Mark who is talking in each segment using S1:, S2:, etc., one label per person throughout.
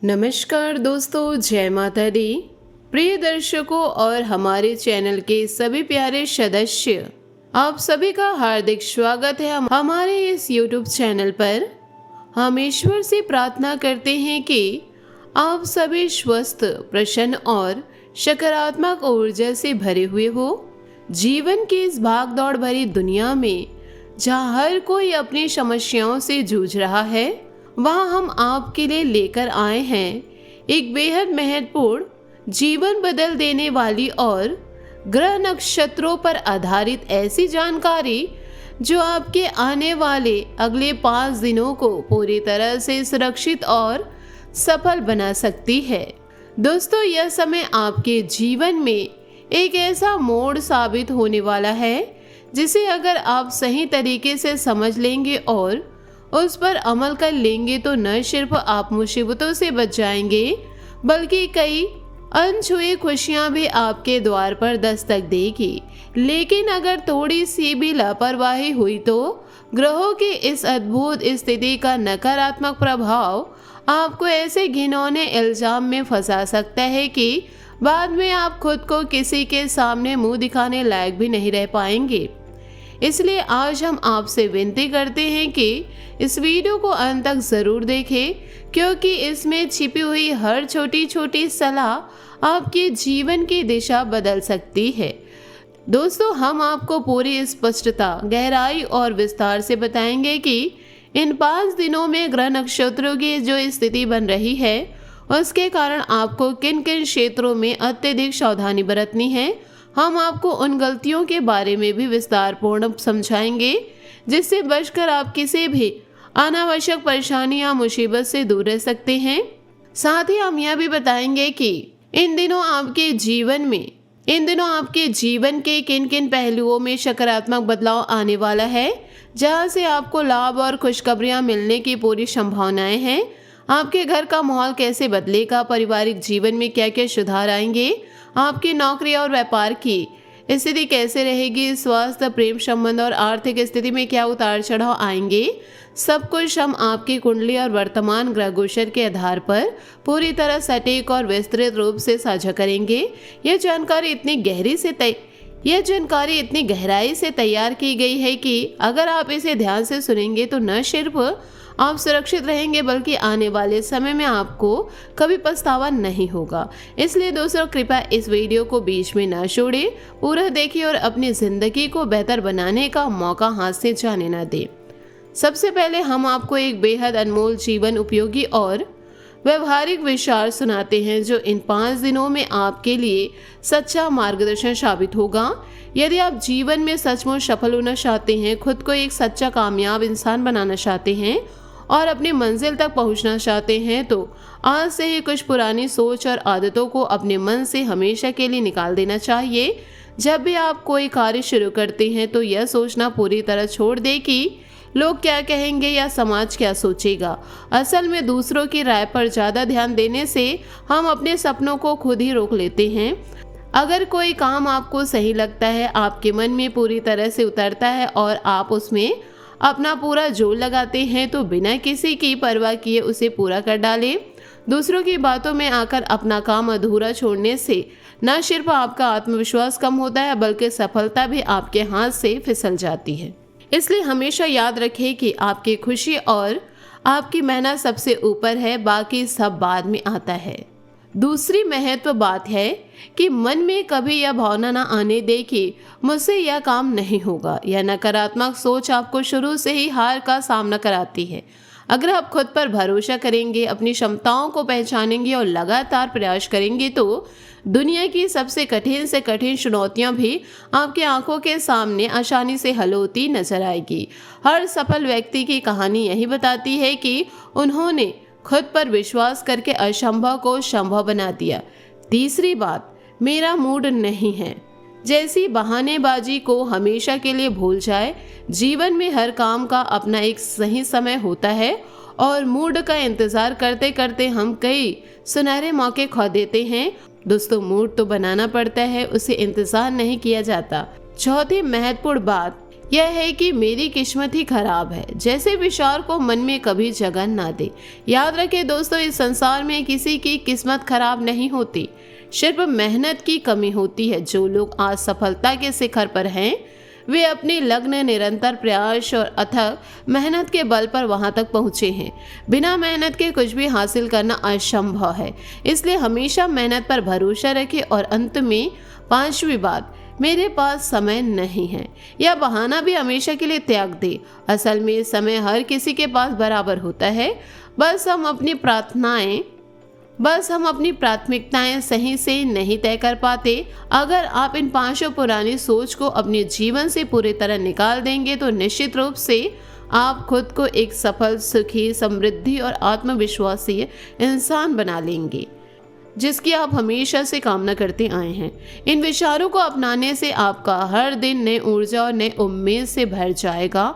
S1: नमस्कार दोस्तों, जय माता दी। प्रिय दर्शकों और हमारे चैनल के सभी प्यारे सदस्य, आप सभी का हार्दिक स्वागत है हमारे इस YouTube चैनल पर। हम ईश्वर से प्रार्थना करते हैं कि आप सभी स्वस्थ, प्रसन्न और सकारात्मक ऊर्जा से भरे हुए हो। जीवन की इस भागदौड़ भरी दुनिया में जहाँ हर कोई अपनी समस्याओं से जूझ रहा है, वहाँ हम आपके लिए लेकर आए हैं एक बेहद महत्वपूर्ण, जीवन बदल देने वाली और ग्रह नक्षत्रों पर आधारित ऐसी जानकारी जो आपके आने वाले अगले 5 दिनों को पूरी तरह से सुरक्षित और सफल बना सकती है। दोस्तों, यह समय आपके जीवन में एक ऐसा मोड़ साबित होने वाला है जिसे अगर आप सही तरीके से समझ लेंगे और उस पर अमल कर लेंगे तो न सिर्फ आप मुसीबतों से बच जाएंगे, बल्कि कई अनछुई खुशियां भी आपके द्वार पर दस्तक देगी। लेकिन अगर थोड़ी सी भी लापरवाही हुई तो ग्रहों की इस अद्भुत स्थिति का नकारात्मक प्रभाव आपको ऐसे घिनौने इल्जाम में फंसा सकता है कि बाद में आप खुद को किसी के सामने मुंह दिखाने लायक भी नहीं रह पाएंगे। इसलिए आज हम आपसे विनती करते हैं कि इस वीडियो को अंत तक ज़रूर देखें, क्योंकि इसमें छिपी हुई हर छोटी छोटी सलाह आपके जीवन की दिशा बदल सकती है। दोस्तों, हम आपको पूरी स्पष्टता, गहराई और विस्तार से बताएंगे कि इन 5 दिनों में ग्रह नक्षत्रों की जो स्थिति बन रही है उसके कारण आपको किन किन क्षेत्रों में अत्यधिक सावधानी बरतनी है। हम आपको उन गलतियों के बारे में भी विस्तार पूर्ण समझाएंगे जिससे बचकर आप किसी भी अनावश्यक परेशानी या मुसीबत से दूर रह सकते हैं। साथ ही हम यह भी बताएंगे कि इन दिनों आपके जीवन के किन किन पहलुओं में सकारात्मक बदलाव आने वाला है, जहां से आपको लाभ और खुशखबरियां मिलने की पूरी संभावनाएं हैं। आपके घर का माहौल कैसे बदलेगा, पारिवारिक जीवन में क्या क्या सुधार आएंगे, आपकी नौकरी और व्यापार की स्थिति कैसे रहेगी, स्वास्थ्य, प्रेम संबंध और आर्थिक स्थिति में क्या उतार चढ़ाव आएंगे, सब कुछ हम आपकी कुंडली और वर्तमान ग्रह गोचर के आधार पर पूरी तरह सटीक और विस्तृत रूप से साझा करेंगे। यह जानकारी इतनी गहराई से तैयार की गई है कि अगर आप इसे ध्यान से सुनेंगे तो न सिर्फ आप सुरक्षित रहेंगे, बल्कि आने वाले समय में आपको कभी पछतावा नहीं होगा। इसलिए दोस्तों, कृपया इस वीडियो को बीच में ना छोड़ें, पूरा देखिए और अपनी जिंदगी को बेहतर बनाने का मौका हाथ से जाने ना दें। सबसे पहले हम आपको एक बेहद अनमोल, जीवन उपयोगी और व्यवहारिक विचार सुनाते हैं जो इन 5 दिनों में आपके लिए सच्चा मार्गदर्शन साबित होगा। यदि आप जीवन में सचमुच सफल होना चाहते हैं, खुद को एक सच्चा कामयाब इंसान बनाना चाहते हैं और अपनी मंजिल तक पहुंचना चाहते हैं, तो आज से ही कुछ पुरानी सोच और आदतों को अपने मन से हमेशा के लिए निकाल देना चाहिए। जब भी आप कोई कार्य शुरू करते हैं तो यह सोचना पूरी तरह छोड़ दें कि लोग क्या कहेंगे या समाज क्या सोचेगा। असल में दूसरों की राय पर ज़्यादा ध्यान देने से हम अपने सपनों को खुद ही रोक लेते हैं। अगर कोई काम आपको सही लगता है, आपके मन में पूरी तरह से उतरता है और आप उसमें अपना पूरा जोर लगाते हैं, तो बिना किसी की परवाह किए उसे पूरा कर डालें। दूसरों की बातों में आकर अपना काम अधूरा छोड़ने से न सिर्फ आपका आत्मविश्वास कम होता है, बल्कि सफलता भी आपके हाथ से फिसल जाती है। इसलिए हमेशा याद रखें कि आपकी खुशी और आपकी मेहनत सबसे ऊपर है, बाकी सब बाद में आता है। दूसरी महत्व बात है कि मन में कभी यह भावना ना आने दे कि मुझसे यह काम नहीं होगा। यह नकारात्मक सोच आपको शुरू से ही हार का सामना कराती है। अगर आप खुद पर भरोसा करेंगे, अपनी क्षमताओं को पहचानेंगे और लगातार प्रयास करेंगे तो दुनिया की सबसे कठिन से कठिन चुनौतियां भी आपकी आंखों के सामने आसानी से हल होती नजर आएगी। हर सफल व्यक्ति की कहानी यही बताती है कि उन्होंने खुद पर विश्वास करके असंभव को संभव बना दिया। तीसरी बात, मेरा मूड नहीं है जैसी बहानेबाजी को हमेशा के लिए भूल जाए। जीवन में हर काम का अपना एक सही समय होता है और मूड का इंतजार करते करते हम कई सुनहरे मौके खो देते हैं। दोस्तों, मूड तो बनाना पड़ता है, उसे इंतजार नहीं किया जाता। चौथी महत्वपूर्ण बात यह है कि मेरी किस्मत ही खराब है जैसे विचार को मन में कभी जगह ना दे। याद रखें दोस्तों, इस संसार में किसी की किस्मत खराब नहीं होती, सिर्फ मेहनत की कमी होती है। जो लोग आज सफलता के शिखर पर हैं वे अपनी लगन, निरंतर प्रयास और अथक मेहनत के बल पर वहां तक पहुंचे हैं। बिना मेहनत के कुछ भी हासिल करना असंभव है, इसलिए हमेशा मेहनत पर भरोसा रखें। और अंत में 5वीं बात, मेरे पास समय नहीं है, यह बहाना भी हमेशा के लिए त्याग दे। असल में समय हर किसी के पास बराबर होता है, बस हम अपनी प्राथमिकताएं सही से नहीं तय कर पाते। अगर आप इन 5 पुरानी सोच को अपने जीवन से पूरी तरह निकाल देंगे तो निश्चित रूप से आप खुद को एक सफल, सुखी, समृद्धि और आत्मविश्वासी इंसान बना लेंगे, जिसकी आप हमेशा से कामना करते आए हैं। इन विचारों को अपनाने से आपका हर दिन नई ऊर्जा और नई उम्मीद से भर जाएगा।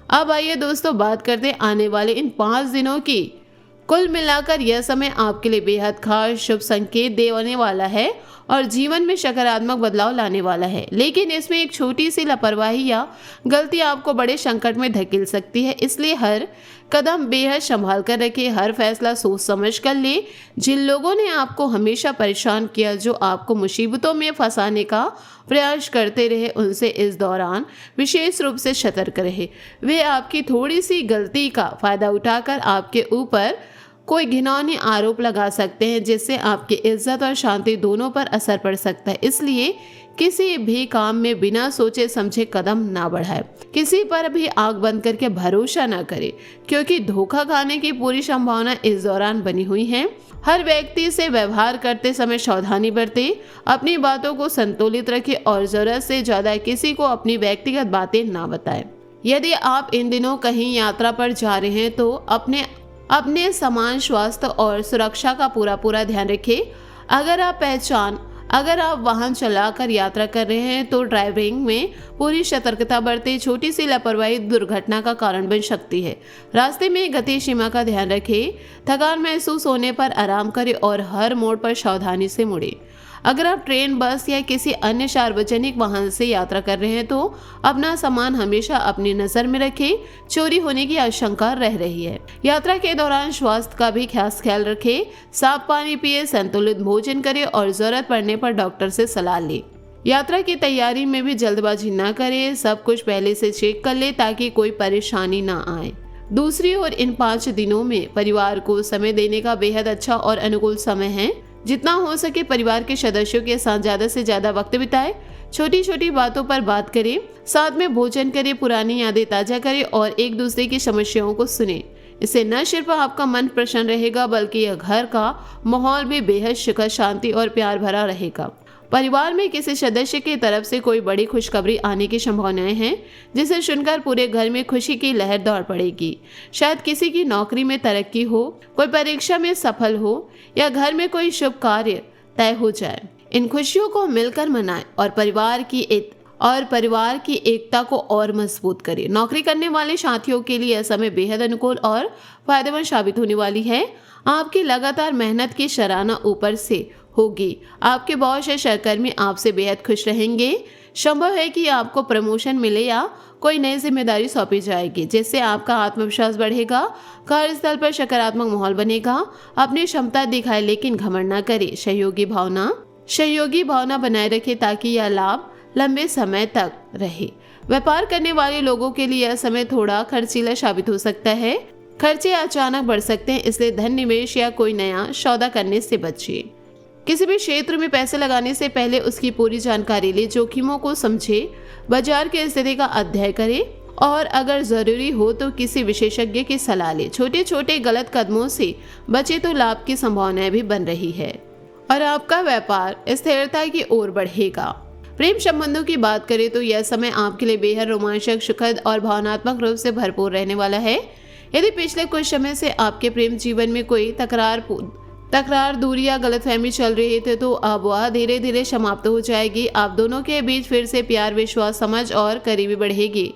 S1: अब आइए दोस्तों, बात करते हैं आने वाले इन 5 दिनों की। कुल मिलाकर यह समय आपके लिए बेहद खास, शुभ संकेत देने वाला है और जीवन में सकारात्मक बदलाव लाने वाला है। लेकिन इसमें एक छोटी सी लापरवाही या गलती आपको बड़े संकट में धकेल सकती है, इसलिए हर कदम बेहद संभाल कर रखें, हर फैसला सोच समझ कर ले। जिन लोगों ने आपको हमेशा परेशान किया, जो आपको मुसीबतों में फंसाने का प्रयास करते रहे, उनसे इस दौरान विशेष रूप से सतर्क रहे। वे आपकी थोड़ी सी गलती का फायदा उठाकर आपके ऊपर कोई घिनौनी आरोप लगा सकते हैं, जिससे आपकी इज्जत और शांति दोनों पर असर पड़ सकता है। इसलिए किसी भी काम में बिना सोचे समझे कदम ना बढ़ाए, किसी पर भी आंख बंद करके भरोसा ना करें, क्योंकि धोखा खाने की पूरी संभावना इस दौरान बनी हुई है। हर व्यक्ति से व्यवहार करते समय सावधानी बरतें, अपनी बातों को संतुलित रखें और जरूरत से ज्यादा किसी को अपनी व्यक्तिगत बातें ना बताएं। यदि आप इन दिनों कहीं यात्रा पर जा रहे हैं तो अपने समान स्वास्थ्य और सुरक्षा का पूरा ध्यान रखें। अगर आप वाहन चलाकर यात्रा कर रहे हैं तो ड्राइविंग में पूरी सतर्कता बरतें। छोटी सी लापरवाही दुर्घटना का कारण बन सकती है। रास्ते में गति सीमा का ध्यान रखें। थकान महसूस होने पर आराम करें और हर मोड़ पर सावधानी से मुड़ें। अगर आप ट्रेन, बस या किसी अन्य सार्वजनिक वाहन से यात्रा कर रहे हैं तो अपना सामान हमेशा अपनी नजर में रखें। चोरी होने की आशंका रह रही है। यात्रा के दौरान स्वास्थ्य का भी खास ख्याल रखें। साफ पानी पिए, संतुलित भोजन करें और जरूरत पड़ने पर डॉक्टर से सलाह लें। यात्रा की तैयारी में भी जल्दबाजी ना करें, सब कुछ पहले से चेक कर ले ताकि कोई परेशानी ना आए। दूसरी ओर इन 5 दिनों में परिवार को समय देने का बेहद अच्छा और अनुकूल समय है। जितना हो सके परिवार के सदस्यों के साथ ज्यादा से ज्यादा वक्त बिताएं। छोटी छोटी बातों पर बात करें, साथ में भोजन करें, पुरानी यादें ताजा करें और एक दूसरे की समस्याओं को सुनें। इससे न सिर्फ आपका मन प्रसन्न रहेगा बल्कि यह घर का माहौल भी बेहद सुख, शांति और प्यार भरा रहेगा। परिवार में किसी सदस्य की तरफ से कोई बड़ी खुशखबरी आने की संभावनाएं हैं, जिसे सुनकर पूरे घर में खुशी की लहर दौड़ पड़ेगी। शायद किसी की नौकरी में तरक्की हो, कोई परीक्षा में सफल हो या घर में कोई शुभ कार्य तय हो जाए। इन खुशियों को मिलकर मनाएं और परिवार की एकता को और मजबूत करें। नौकरी करने वाले साथियों के लिए यह समय बेहद अनुकूल और फायदेमंद साबित होने वाली है। आपकी लगातार मेहनत की सराहना ऊपर से होगी। आपके बॉस या सहकर्मी आपसे बेहद खुश रहेंगे। संभव है कि आपको प्रमोशन मिले या कोई नई जिम्मेदारी सौंपी जाएगी, जिससे आपका आत्मविश्वास बढ़ेगा। कार्यस्थल पर सकारात्मक माहौल बनेगा। अपनी क्षमता दिखाए लेकिन घमंड न करें। सहयोगी भावना बनाए रखें ताकि यह लाभ लंबे समय तक रहे। व्यापार करने वाले लोगों के लिए यह समय थोड़ा खर्चीला साबित हो सकता है। खर्चे अचानक बढ़ सकते हैं, इसलिए धन निवेश या कोई नया सौदा करने से बचिए। किसी भी क्षेत्र में पैसे लगाने से पहले उसकी पूरी जानकारी ले, जोखिमों को समझे, बाजार की स्थिति का अध्ययन करें और अगर जरूरी हो तो किसी विशेषज्ञ की सलाह ले। छोटे छोटे गलत कदमों से बचे तो लाभ की संभावनाएं भी बन रही है और आपका व्यापार स्थिरता की ओर बढ़ेगा। प्रेम संबंधों की बात करें तो यह समय आपके लिए बेहद रोमांचक, सुखद और भावनात्मक रूप से भरपूर रहने वाला है। यदि पिछले कुछ समय से आपके प्रेम जीवन में कोई तकरार, दूरी या गलतफहमी चल रही थी तो अब वह धीरे धीरे समाप्त हो जाएगी। आप दोनों के बीच फिर से प्यार, विश्वास, समझ और करीबी बढ़ेगी।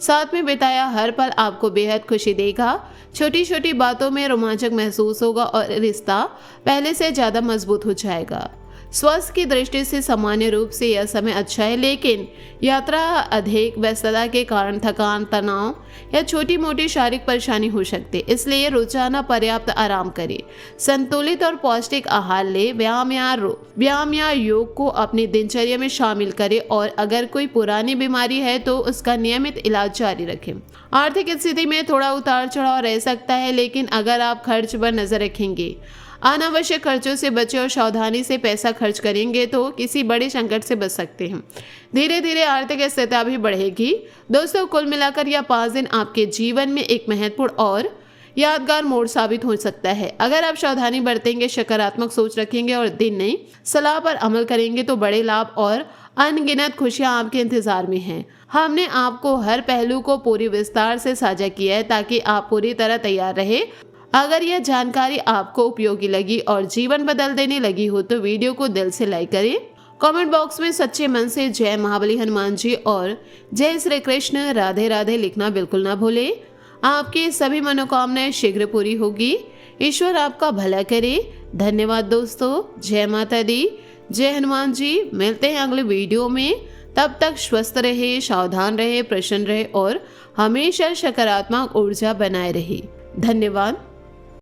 S1: साथ में बिताया हर पल आपको बेहद खुशी देगा। छोटी छोटी बातों में रोमांचक महसूस होगा और रिश्ता पहले से ज्यादा मजबूत हो जाएगा। स्वास्थ्य की दृष्टि से सामान्य रूप से यह समय अच्छा है, लेकिन यात्रा, अधिक व्यस्तता के कारण थकान, तनाव या छोटी मोटी शारीरिक परेशानी हो सकती है। इसलिए रोजाना पर्याप्त आराम करें, संतुलित और पौष्टिक आहार ले, व्यायाम या योग को अपनी दिनचर्या में शामिल करें और अगर कोई पुरानी बीमारी है तो उसका नियमित इलाज जारी रखें। आर्थिक स्थिति में थोड़ा उतार चढ़ाव रह सकता है, लेकिन अगर आप खर्च पर नजर रखेंगे, अनावश्यक खर्चों से बचे और सावधानी से पैसा खर्च करेंगे तो किसी बड़े संकट से बच सकते हैं। धीरे धीरे आर्थिक स्थिरता भी बढ़ेगी। दोस्तों, कुल मिलाकर यह 5 दिन आपके जीवन में एक महत्वपूर्ण और यादगार मोड़ साबित हो सकता है। अगर आप सावधानी बरतेंगे, सकारात्मक सोच रखेंगे और दिन नई सलाह पर अमल करेंगे तो बड़े लाभ और अनगिनत खुशियां आपके इंतजार में हैं। हमने आपको हर पहलू को पूरी विस्तार से साझा किया है ताकि आप पूरी तरह तैयार रहे। अगर यह जानकारी आपको उपयोगी लगी और जीवन बदल देने लगी हो तो वीडियो को दिल से लाइक करें। कमेंट बॉक्स में सच्चे मन से जय महाबली हनुमान जी और जय श्री कृष्ण राधे राधे लिखना बिल्कुल ना भूलें। आपकी सभी मनोकामनाएं शीघ्र पूरी होगी। ईश्वर आपका भला करे। धन्यवाद दोस्तों। जय माता दी, जय हनुमान जी। मिलते हैं अगले वीडियो में। तब तक स्वस्थ रहे, सावधान रहे, प्रसन्न रहे और हमेशा सकारात्मक ऊर्जा बनाए रहे। धन्यवाद।